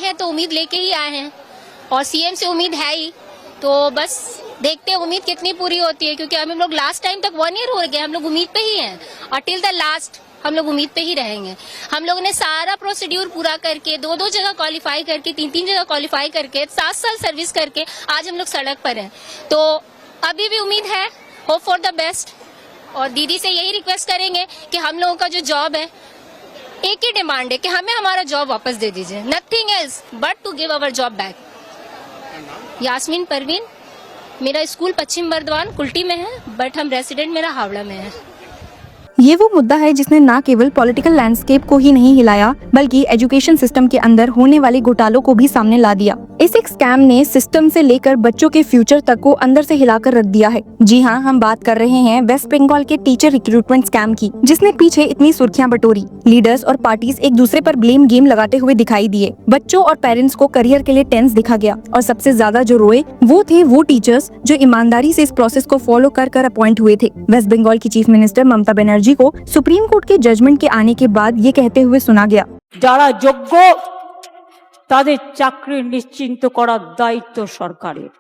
हैं तो उम्मीद लेके ही आए हैं और सीएम से उम्मीद है ही, तो बस देखते हैं उम्मीद कितनी पूरी होती है, क्योंकि हम लोग लास्ट टाइम तक 1 ईयर हो गया, हम लोग उम्मीद पे ही हैं और टिल द लास्ट हम लोग उम्मीद पे ही रहेंगे। हम लोगों ने सारा प्रोसीड्यूर पूरा करके 2-2 जगह क्वालिफाई करके 3-3 जगह क्वालिफाई करके 7 साल सर्विस करके आज हम लोग सड़क पर हैं, तो अभी भी उम्मीद है, होप फॉर द बेस्ट। और दीदी से यही रिक्वेस्ट करेंगे कि हम लोगों का जो जॉब है, एक ही डिमांड है कि हमें हमारा जॉब वापस दे दीजिए, nothing else but to give our job back. Yasmin Parveen, मेरा स्कूल पश्चिम बर्दवान कुल्टी में है, बट हम रेसिडेंट मेरा हावड़ा में है। ये वो मुद्दा है जिसने न केवल पॉलिटिकल लैंडस्केप को ही नहीं हिलाया, बल्कि एजुकेशन सिस्टम के अंदर होने वाले घोटालों को भी सामने ला दिया। इस एक स्कैम ने सिस्टम से लेकर बच्चों के फ्यूचर तक को अंदर से हिलाकर रख दिया है। जी हाँ, हम बात कर रहे हैं वेस्ट बंगाल के टीचर रिक्रूटमेंट स्कैम की, जिसने पीछे इतनी सुर्खियां बटोरी। लीडर्स और पार्टीज एक दूसरे पर ब्लेम गेम लगाते हुए दिखाई दिए। बच्चों और पेरेंट्स को करियर के लिए टेंस दिखा गया और सबसे ज्यादा जो रोए वो थे वो टीचर्स जो ईमानदारी से इस प्रोसेस को फॉलो कर अपॉइंट हुए थे। वेस्ट बंगाल की चीफ मिनिस्टर ममता बनर्जी को सुप्रीम कोर्ट के जजमेंट के आने के बाद ये कहते हुए सुना गया, যারা যোগ্য তাদের চাকরি নিশ্চিন্ত করার দায়িত্ব সরকারের।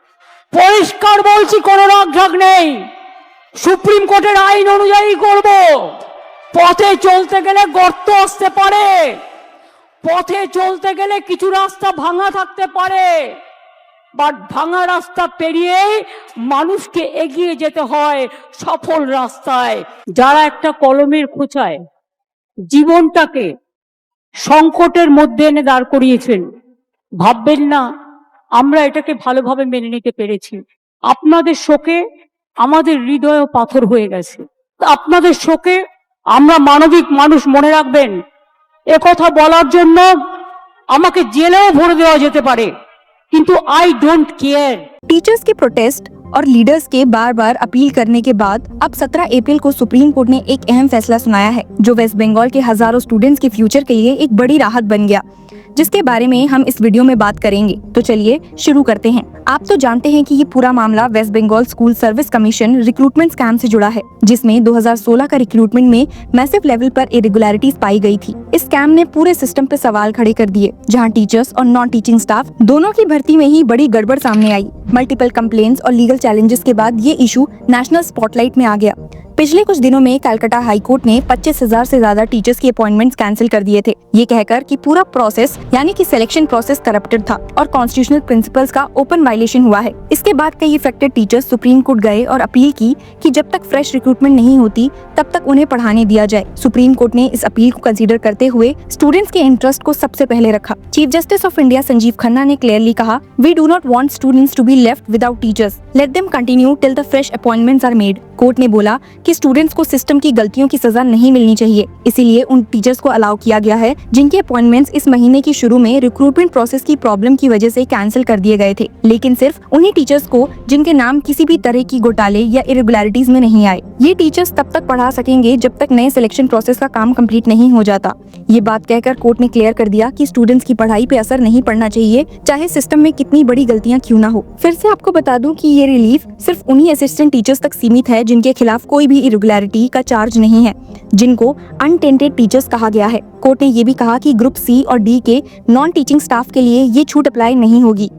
পরিষ্কার বলছি, কোনো রাগঢাক নেই, সুপ্রিম কোর্টের আইন অনুযায়ী করব। পথে চলতে গেলে গর্ত আসতে পারে, পথে চলতে গেলে কিছু রাস্তা ভাঙা থাকতে পারে, বাট ভাঙা রাস্তা পেরিয়েই মানুষকে এগিয়ে যেতে হয় সফল রাস্তায়। যারা একটা কলমের খোঁচায় জীবনটাকে সংকটের মধ্যে এনে দাঁড় করিয়েছেন, ভাববেন না আমরা এটাকে ভালোভাবে মেনে নিতে পেরেছি। আপনাদের শোকে আমাদের হৃদয়ও পাথর হয়ে গেছে। আপনাদের শোকে আমরা মানবিক মানুষ, মনে রাখবেন একথা বলার জন্য আমাকে জেলেও ভরে দেওয়া যেতে পারে, किंतु आई डोंट केयर। टीचर्स के प्रोटेस्ट और लीडर्स के बार बार अपील करने के बाद अब 17 अप्रैल को सुप्रीम कोर्ट ने एक अहम फैसला सुनाया है, जो वेस्ट बंगाल के हजारों स्टूडेंट्स के फ्यूचर के लिए एक बड़ी राहत बन गया, जिसके बारे में हम इस वीडियो में बात करेंगे। तो चलिए शुरू करते हैं। आप तो जानते हैं कि ये पूरा मामला West Bengal school service commission recruitment scam से जुड़ा है, जिसमें 2016 का रिक्रूटमेंट में मैसिव लेवल पर इरेगुलरिटीज पाई गई थी। इस स्कैम ने पूरे सिस्टम पे सवाल खड़े कर दिए, जहां टीचर्स और नॉन टीचिंग स्टाफ दोनों की भर्ती में ही बड़ी गड़बड़ सामने आई। मल्टीपल कंप्लेंट्स और लीगल चैलेंजेस के बाद ये इशू नेशनल स्पॉटलाइट में आ गया। पिछले कुछ दिनों में कलकत्ता हाई कोर्ट ने 25,000 से ज्यादा टीचर्स के अपॉइंटमेंट्स कैंसिल कर दिए थे, ये कहकर कि पूरा प्रोसेस यानी कि सिलेक्शन प्रोसेस करप्टेड था और कॉन्स्टिट्यूशनल प्रिंसिपल्स का ओपन वायलेशन हुआ है। इसके बाद कई अफेक्टेड टीचर्स सुप्रीम कोर्ट गए और अपील की कि जब तक फ्रेश रिक्रूटमेंट नहीं होती तब तक उन्हें पढ़ाने दिया जाए। सुप्रीम कोर्ट ने इस अपील को कंसीडर करते हुए स्टूडेंट्स के इंटरेस्ट को सबसे पहले रखा। Chief justice of India Sanjiv Khanna ने क्लियरली कहा, we do not want students to be left without teachers, let them continue till the fresh appointments are made. Court ने बोला कि स्टूडेंट्स को सिस्टम की गलतियों की सजा नहीं मिलनी चाहिए, इसीलिए उन टीचर्स को अलाउ किया गया है जिनके अपॉइंटमेंट्स इस महीने की शुरू में रिक्रूटमेंट प्रोसेस की प्रॉब्लम की वजह से कैंसिल कर दिए गए थे, लेकिन सिर्फ उन्हीं टीचर्स को जिनके नाम किसी भी तरह की घोटाले या इरेगुलरिटीज में नहीं आए। ये टीचर्स तब तक पढ़ा सकेंगे जब तक नए सिलेक्शन प्रोसेस का काम कंप्लीट नहीं हो जाता। ये बात कहकर कोर्ट ने क्लियर कर दिया कि स्टूडेंट्स की पढ़ाई पे असर नहीं पड़ना चाहिए, चाहे सिस्टम में कितनी बड़ी गलतियां क्यों ना हो। फिर से आपको बता दूं कि ये रिलीफ सिर्फ उन्हीं असिस्टेंट टीचर्स तक सीमित है जिनके खिलाफ कोई भी इरेगुलरिटी का चार्ज नहीं है, जिनको अनटेंटेड टीचर्स कहा गया है। कोर्ट ने ये भी कहा कि ग्रुप सी और डी के नॉन टीचिंग स्टाफ के लिए ये छूट अप्लाई नहीं होगी।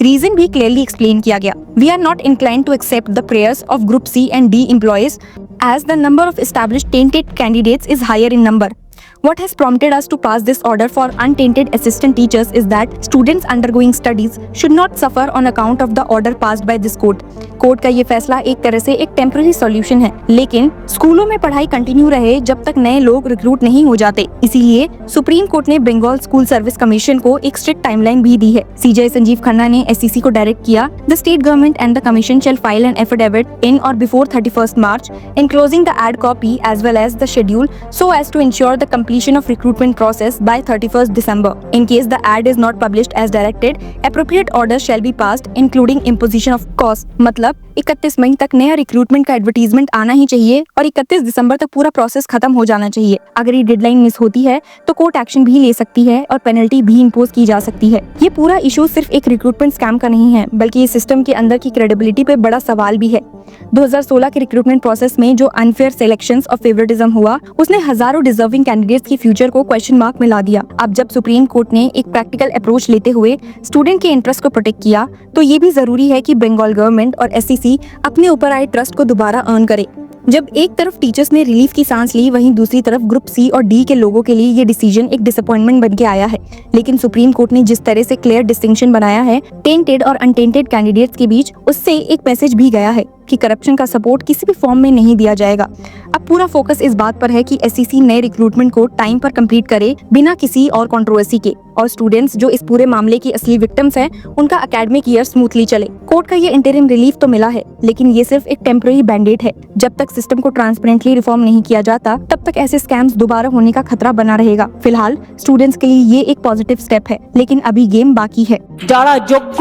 रीजन भी क्लियरली एक्सप्लेन किया गया। We are not inclined to accept the prayers of group C and D employees as the number of established tainted candidates is higher in number. What has prompted us to pass this order for untainted assistant teachers is that students undergoing studies should not suffer on account of the order passed by this court. Court का ये फैसला एक तरह से एक temporary solution है, लेकिन स्कूलों में पढ़ाई कंटिन्यू रहे जब तक नए लोग रिक्रूट नहीं हो जाते। इसीलिए सुप्रीम कोर्ट ने बंगाल स्कूल सर्विस कमीशन को एक स्ट्रिक्ट टाइमलाइन भी दी है। सीजे संजीव खन्ना ने एससीसी को डायरेक्ट किया, the state government and the commission shell file an affidavit इन और before 31st March enclosing the ad copy as well as the schedule so as to ensure the completion of recruitment process by 31st December. In case the ad is not published as directed, appropriate orders shall be passed including imposition of cost. मतलब 31 मई तक नया recruitment का advertisement आना ही चाहिए और 31 दिसंबर तक पूरा process खत्म हो जाना चाहिए। अगर ये डेडलाइन मिस होती है तो कोर्ट एक्शन भी ले सकती है और पेनल्टी भी इम्पोज की जा सकती है। ये पूरा इशू सिर्फ एक रिक्रूटमेंट स्कैम का नहीं है, बल्कि ये सिस्टम के अंदर की क्रेडिबिलिटी पे बड़ा सवाल भी है। 2016 के रिक्रूटमेंट प्रोसेस में जो अनफेयर सिलेक्शंस और फेवरेटिज्म हुआ, उसने हजारों डिजर्विंग कैंडिडेट कैंडिडेट्स की फ्यूचर को क्वेश्चन मार्क में ला दिया। अब जब सुप्रीम कोर्ट ने एक प्रैक्टिकल अप्रोच लेते हुए स्टूडेंट के इंटरेस्ट को प्रोटेक्ट किया, तो ये भी जरूरी है कि बंगाल गवर्नमेंट और एससीसी अपने ऊपर आए ट्रस्ट को दोबारा अर्न करे। जब एक तरफ टीचर्स ने रिलीफ की सांस ली, वहीं दूसरी तरफ ग्रुप सी और डी के लोगों के लिए ये डिसीजन एक डिसअपॉइंटमेंट बन के आया है। लेकिन सुप्रीम कोर्ट ने जिस तरह से क्लियर डिस्टिंक्शन बनाया है टेंटेड और अनटेंटेड कैंडिडेट्स के बीच, उससे एक मैसेज भी गया है कि करप्शन का सपोर्ट किसी भी फॉर्म में नहीं दिया जाएगा। अब पूरा फोकस इस बात पर है कि एससीसी नए रिक्रूटमेंट को टाइम पर कंप्लीट करे बिना किसी और कंट्रोवर्सी के, और स्टूडेंट्स जो इस पूरे मामले की असली विक्टिम्स हैं, उनका एकेडमिक ईयर स्मूथली चले। कोर्ट का ये इंटरिम रिलीफ तो मिला है, लेकिन ये सिर्फ एक टेम्पररी बैंडेड है। जब तक सिस्टम को ट्रांसपेरेंटली रिफॉर्म नहीं किया जाता, तब तक ऐसे स्कैम्स दोबारा होने का खतरा बना रहेगा। फिलहाल स्टूडेंट्स के लिए ये एक पॉजिटिव स्टेप है, लेकिन अभी गेम बाकी है। যারা যোগ্য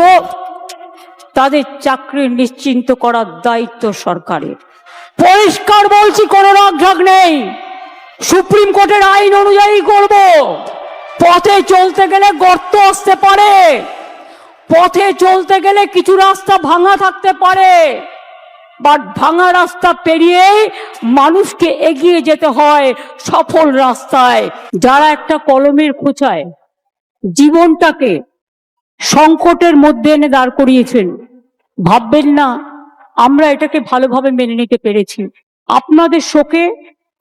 তাদের চাকরি নিশ্চিন্ত করার দায়িত্ব সরকারের। পরিষ্কার বলছি, কোনো রাগঢাক নেই, সুপ্রিম কোর্টের আইন অনুযায়ী করব। পথে চলতে গেলে গর্ত আসতে পারে, পথে চলতে গেলে কিছু রাস্তা ভাঙা থাকতে পারে, বাট ভাঙা রাস্তা পেরিয়েই মানুষকে এগিয়ে যেতে হয় সফল রাস্তায়। যারা একটা কলমের খোঁচায় জীবনটাকে সংকটের মধ্যে এনে দাঁড় করিয়েছেন, ভাববেন না আমরা এটাকে ভালোভাবে মেনে নিতে পেরেছি। আপনাদের শোকে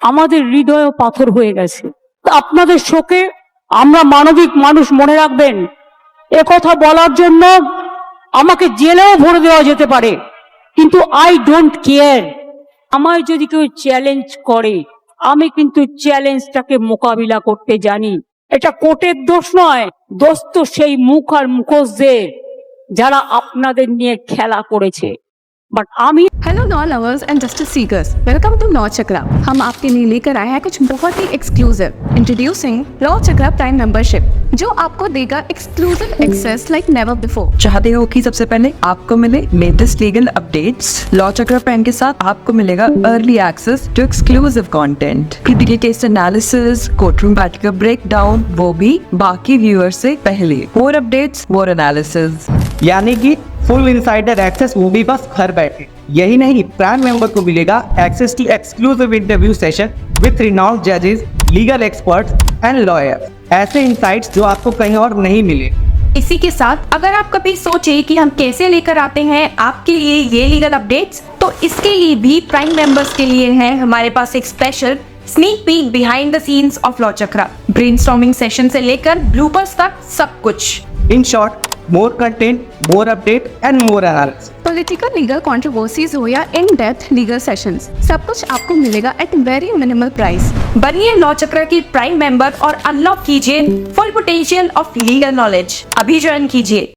আমাদের হৃদয় পাথর হয়ে গেছে। আপনাদের শোকে আমরা মানবিক মানুষ, মনে রাখবেন। একথা বলার জন্য আমাকে জেলেও ভরে দেওয়া যেতে পারে, কিন্তু আই ডোন্ট কেয়ার। আমায় যদি কেউ চ্যালেঞ্জ করে, আমি কিন্তু চ্যালেঞ্জটাকে মোকাবিলা করতে জানি। এটা কোর্টের দোষ নয়, দোষ তো সেই মুখ আর মুখোশদের যারা আপনাদের নিয়ে খেলা করেছে। बट आमी hello law lovers and justice seekers, welcome to law Chakra. हम आपके लिए लेकर आए हैं कुछ बहुत ही exclusive. Introducing law Chakra prime membership, जो आपको देगा exclusive access like never before. चाहते हो कि सबसे पहले आपको मिले latest legal updates? Law Chakra prime के साथ आपको मिलेगा early access to exclusive content, critical case analysis, courtroom बैठ का ब्रेक डाउन, वो भी बाकी व्यूअर्स से पहले। मोर अपडेट्स, मोर एनालिसिस, यानी कि फुल इनसाइडर एक्सेस, वो भी बस घर बैठे। यही नहीं, प्राइम मेंबर को मिलेगा access to exclusive interview session with renowned जजेस, लीगल एक्सपर्ट्स एंड लॉयर्स। ऐसे इनसाइट्स जो आपको कहीं और नहीं मिले। इसी के साथ अगर आप कभी सोचे कि हम कैसे लेकर आते हैं आपके लिए ये लीगल अपडेट्स, तो इसके लिए भी प्राइम मेंबर्स के लिए है हमारे पास एक special sneak peek behind the scenes of law chakra. Brainstorming session से लेकर ब्लूपर्स तक सब कुछ। In short, more content, more update and more analysis. Political legal controversies हो या इन डेप्थ लीगल सेशंस, सब कुछ आपको मिलेगा एट वेरी मिनिमल प्राइस। बनिए लॉ चक्र की प्राइम मेंबर और अनलॉक कीजिए full potential of legal knowledge. अभी ज्वाइन कीजिए।